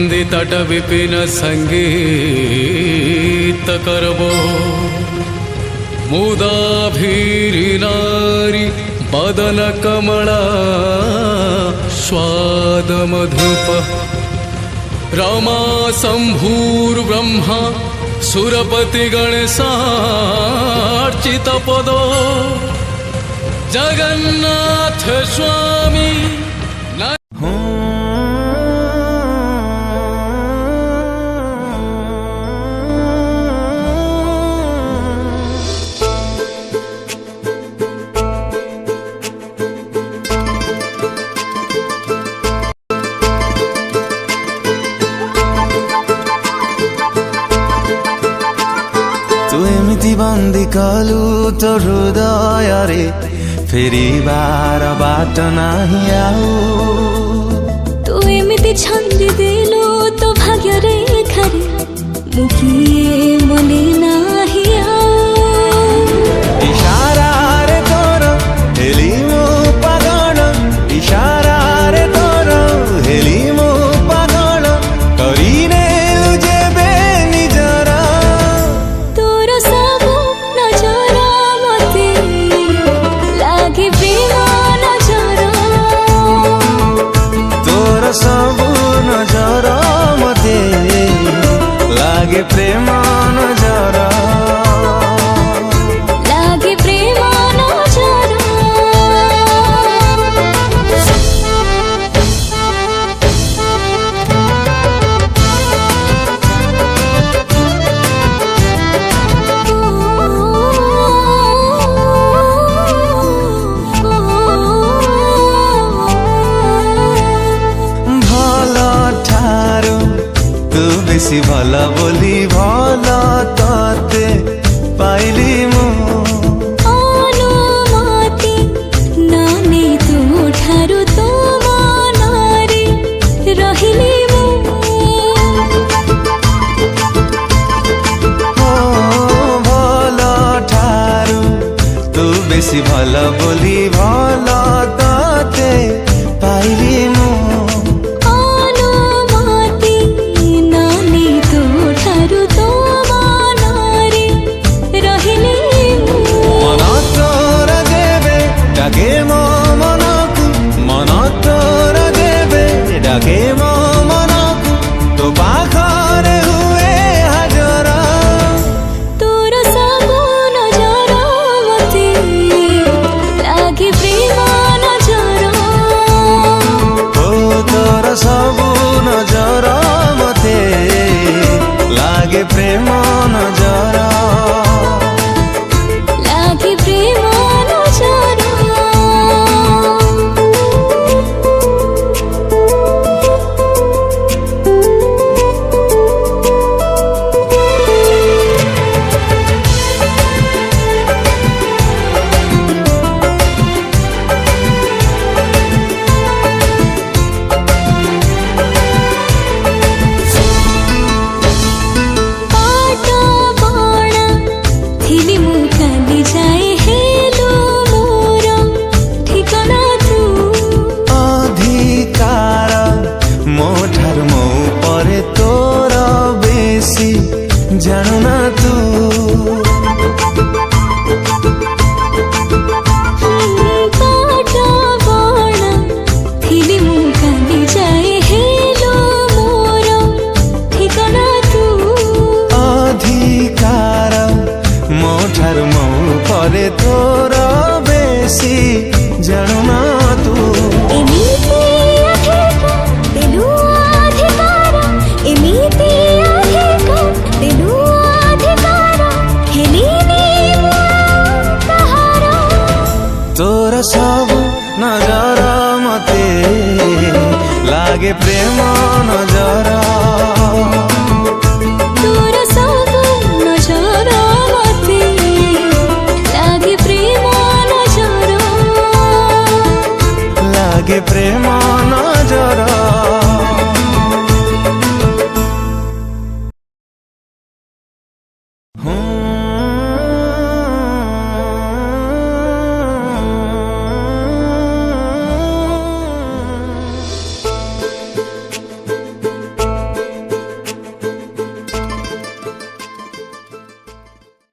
तट विपिन संगीत करबो मुदा भीरी नारी बदन कमला स्वाद मधुप रमा शंभुर्ब्रह्मा सुरपति गणेशार्चित पदो जगन्नाथ स्वामी तू एमिति बंदी कलु तो हृदय रे फेरिबार बाट नाही आउ तू एमिति छंदी देलु तो भाग्य रे खरे मुखिए मने नाही आउ इशारा रे तोर हेली मो पागल इशारा रे तोर हेली मो पागल करीने जेबे निजरा तोर सब नजर मते लागे बेमान नजर तोर सब नजर मते लागे प्रेम नजर लागे प्रेम नजर भल ठारू तू बेसी भल बोली भल तते पाइली मु